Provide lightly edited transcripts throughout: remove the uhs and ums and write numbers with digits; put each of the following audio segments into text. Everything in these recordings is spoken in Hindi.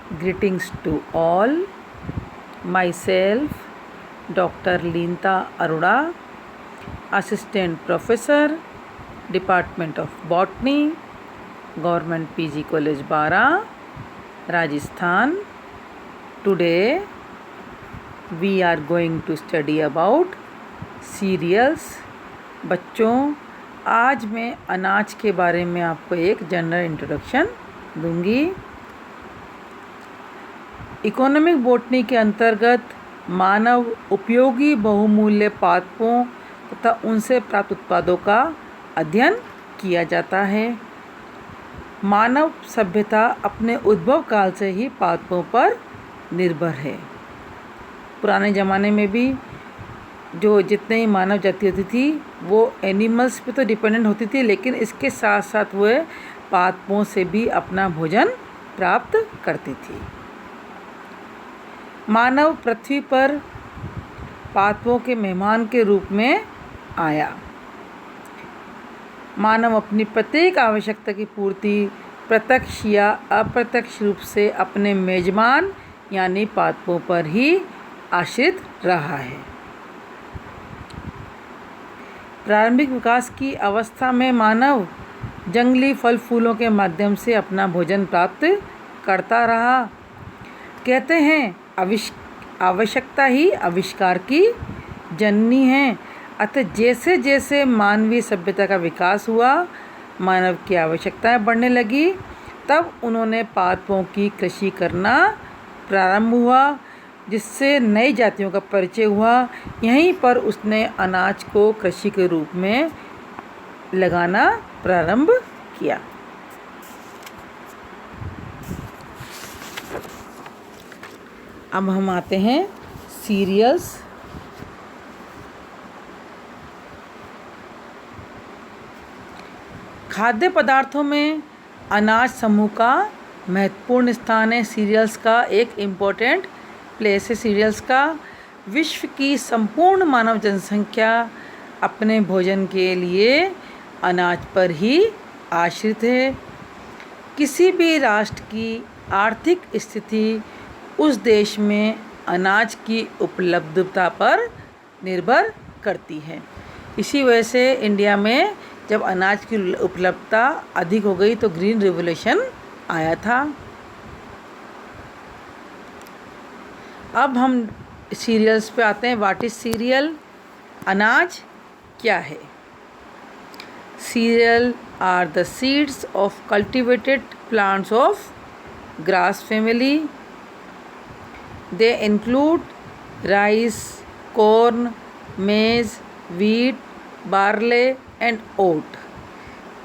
Greetings to all. Myself, Dr. Linta Arora, Assistant Professor, Department of Botany, Government PG College Bara, Rajasthan. Today we are going to study about cereals. बच्चों, आज मैं अनाज के बारे में आपको एक जनरल इंट्रोडक्शन दूंगी। इकोनॉमिक बॉटनी के अंतर्गत मानव उपयोगी बहुमूल्य पादपों तथा उनसे प्राप्त उत्पादों का अध्ययन किया जाता है। मानव सभ्यता अपने उद्भव काल से ही पादपों पर निर्भर है। पुराने ज़माने में भी जो जितने ही मानव जाति होती थी वो एनिमल्स पे तो डिपेंडेंट होती थी, लेकिन इसके साथ साथ वह पादपों से भी अपना भोजन प्राप्त करती थी। मानव पृथ्वी पर पादपों के मेहमान के रूप में आया। मानव अपनी प्रत्येक आवश्यकता की पूर्ति प्रत्यक्ष या अप्रत्यक्ष रूप से अपने मेजबान यानी पादपों पर ही आश्रित रहा है। प्रारंभिक विकास की अवस्था में मानव जंगली फल फूलों के माध्यम से अपना भोजन प्राप्त करता रहा। कहते हैं आवश्यकता ही आविष्कार की जननी है। अतः जैसे जैसे मानवीय सभ्यता का विकास हुआ, मानव की आवश्यकताएं बढ़ने लगी, तब उन्होंने पादपों की कृषि करना प्रारंभ हुआ, जिससे नई जातियों का परिचय हुआ। यहीं पर उसने अनाज को कृषि के रूप में लगाना प्रारंभ किया। अब हम आते हैं सीरियल्स। खाद्य पदार्थों में अनाज समूह का महत्वपूर्ण स्थान है। सीरियल्स का एक इम्पोर्टेंट प्लेस है। सीरियल्स का विश्व की संपूर्ण मानव जनसंख्या अपने भोजन के लिए अनाज पर ही आश्रित है। किसी भी राष्ट्र की आर्थिक स्थिति उस देश में अनाज की उपलब्धता पर निर्भर करती है। इसी वजह से इंडिया में जब अनाज की उपलब्धता अधिक हो गई तो ग्रीन रिवॉल्यूशन आया था। अब हम सीरियल्स पे आते हैं। What is cereal? अनाज क्या है? Cereal are the seeds of cultivated plants of grass family. They include rice, corn, maize, wheat, barley and oat.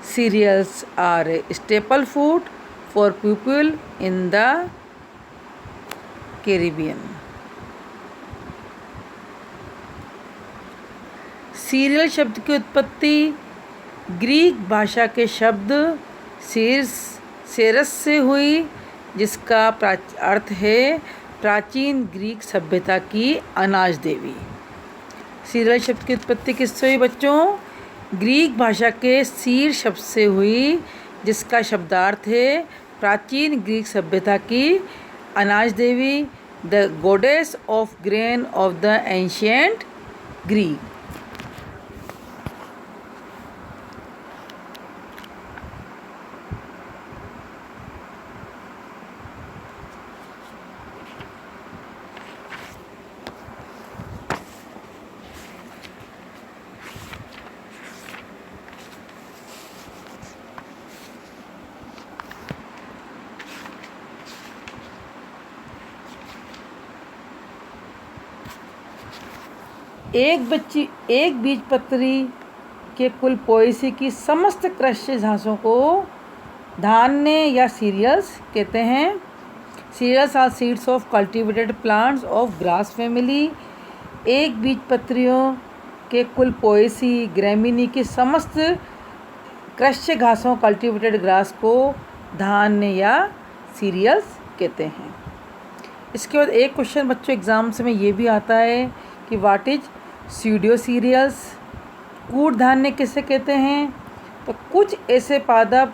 Cereals are a staple food for people in the Caribbean. Serial शब्द की उत्पत्ति ग्रीक भाषा के शब्द सेरस से हुई, जिसका अर्थ है प्राचीन ग्रीक सभ्यता की अनाज देवी। सीरियल शब्द की उत्पत्ति किससे हुई बच्चों? ग्रीक भाषा के सीर शब्द से हुई, जिसका शब्दार्थ है प्राचीन ग्रीक सभ्यता की अनाज देवी, the goddess of grain of the ancient Greek. एक बीजपत्री के कुल पोएसी की समस्त कृषि घासों को धान्य या सीरियल्स कहते हैं। Cereals are seeds of cultivated plants of grass family. एक बीजपत्रियों के कुल पोएसी ग्रैमिनी की समस्त कृषि घासों कल्टिवेटेड ग्रास को धान्य या सीरियल्स कहते हैं। इसके बाद एक क्वेश्चन बच्चों एग्जाम्स में ये भी आता है कि व्हाट इज स्यूडो सीरियल्स? कूट धान्य किसे कहते हैं? तो कुछ ऐसे पादप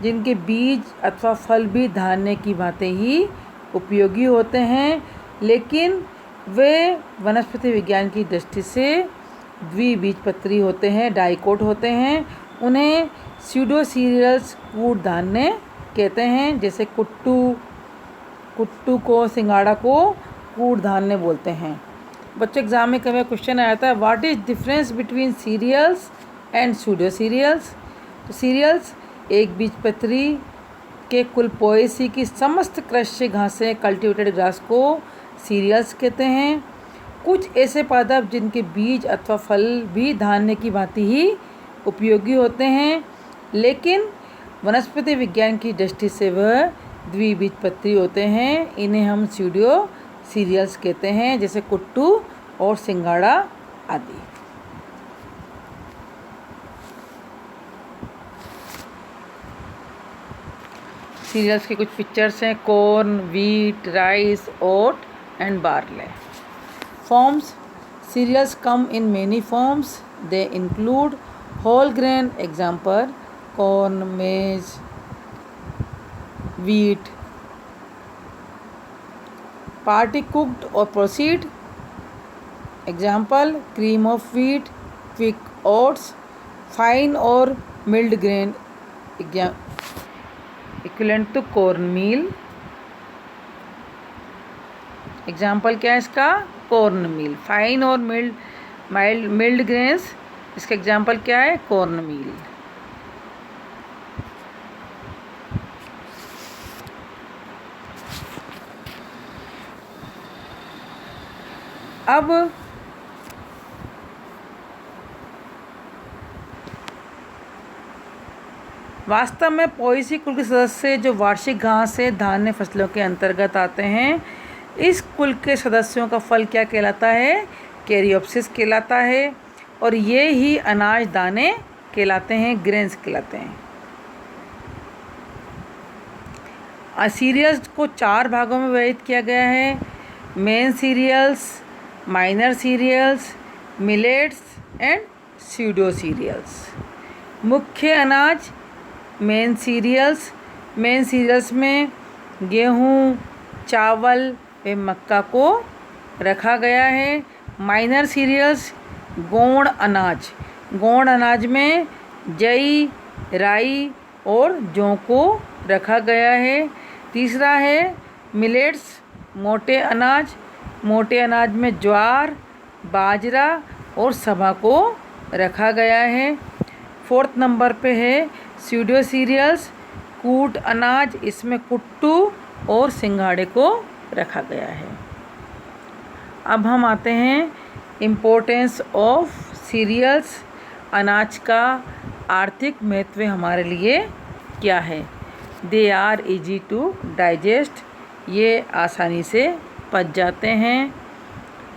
जिनके बीज अथवा फल भी धान्य की भांति ही उपयोगी होते हैं, लेकिन वे वनस्पति विज्ञान की दृष्टि से द्विबीजपत्री होते हैं, डाइकोट होते हैं। उन्हें स्यूडो सीरियल्स कूट धान्य कहते हैं, जैसे कुट्टू को, सिंगाड़ा को कूट धान्य बोलते हैं। बच्चों एग्जाम में कभी क्वेश्चन आया था, what is difference between cereals and pseudo cereals. तो सीरियल्स एक बीजपत्री के कुल पोएसी की समस्त कृषि घासें, कल्टीवेटेड ग्रास को सीरियल्स कहते हैं। कुछ ऐसे पादप जिनके बीज अथवा फल भी धान्य की भांति ही उपयोगी होते हैं, लेकिन वनस्पति विज्ञान की दृष्टि से वह द्विबीजपत्री होते हैं। इन्हें हम स्यूडो सीरियल्स कहते हैं, जैसे कुट्टू और सिंगाड़ा आदि। सीरियल्स के कुछ पिक्चर्स हैं, corn, wheat, rice, oat and barley. Forms, cereals come in many forms, they include whole grain, example corn, maize, wheat, party cooked or proceed, example cream of wheat, quick oats, fine or milled grain, equivalent to cornmeal, example क्या है इसका, कॉर्न मील। फाइन और मिल्ड ग्रेन्स, इसका एग्जाम्पल क्या है, कॉर्न मील। अब वास्तव में पोएसी कुल के सदस्य जो वार्षिक घास से धान्य फसलों के अंतर्गत आते हैं, इस कुल के सदस्यों का फल क्या कहलाता है, कैरियोप्सिस कहलाता है, और ये ही अनाज दाने कहलाते हैं, ग्रेन्स कहलाते हैं। सीरियल्स को 4 भागों में विभाजित किया गया है, main cereals, minor cereals, millets and pseudo cereals. मुख्य अनाज मेन सीरियल्स में गेहूँ, चावल व मक्का को रखा गया है। माइनर सीरियल्स गौण अनाज में जई, राई और जौ को रखा गया है। तीसरा है मिलेट्स, मोटे अनाज में ज्वार, बाजरा और सभा को रखा गया है। 4th नंबर पे है स्यूडो सीरियल्स, कूट अनाज, इसमें कुट्टू और सिंघाड़े को रखा गया है। अब हम आते हैं इम्पोर्टेंस ऑफ सीरियल्स, अनाज का आर्थिक महत्व हमारे लिए क्या है। They are easy to digest, ये आसानी से पच जाते हैं।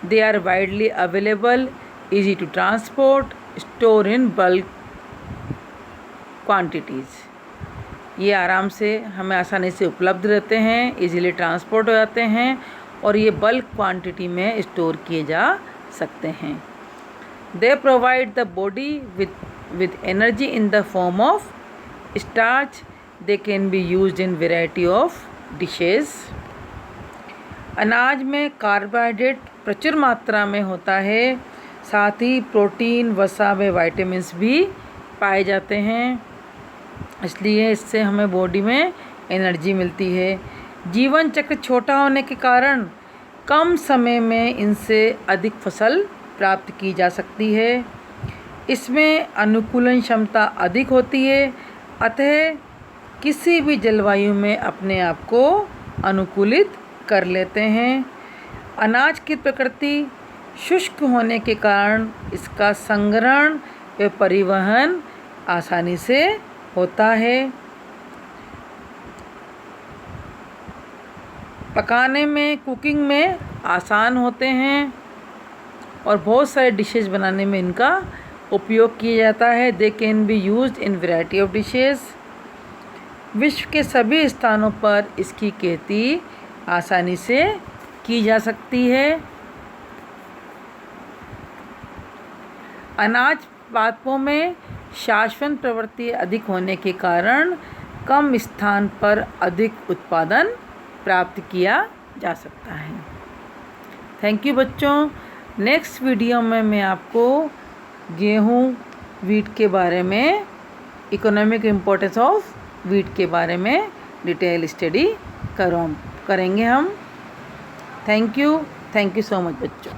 They are widely available, easy to transport, store in bulk quantities, ये आराम से हमें आसानी से उपलब्ध रहते हैं, इजीली ट्रांसपोर्ट हो जाते हैं और ये बल्क क्वांटिटी में स्टोर किए जा सकते हैं। They provide the body with energy in the form of starch. They can be used in variety of dishes. अनाज में कार्बोहाइड्रेट प्रचुर मात्रा में होता है, साथ ही प्रोटीन, वसा व विटामिन्स भी पाए जाते हैं, इसलिए इससे हमें बॉडी में एनर्जी मिलती है। जीवन चक्र छोटा होने के कारण कम समय में इनसे अधिक फसल प्राप्त की जा सकती है। इसमें अनुकूलन क्षमता अधिक होती है, अतः किसी भी जलवायु में अपने आप को अनुकूलित कर लेते हैं। अनाज की प्रकृति शुष्क होने के कारण इसका संग्रहण व परिवहन आसानी से होता है। पकाने में, कुकिंग में आसान होते हैं और बहुत सारे डिशेस बनाने में इनका उपयोग किया जाता है। They can be used in variety of dishes. विश्व के सभी स्थानों पर इसकी खेती आसानी से की जा सकती है। अनाज पादपों में शाश्वत प्रवृत्ति अधिक होने के कारण कम स्थान पर अधिक उत्पादन प्राप्त किया जा सकता है। थैंक यू बच्चों। नेक्स्ट वीडियो में मैं आपको गेहूँ वीट के बारे में, इकोनॉमिक इम्पोर्टेंस ऑफ वीट के बारे में डिटेल स्टडी करेंगे हम। थैंक यू सो मच बच्चों।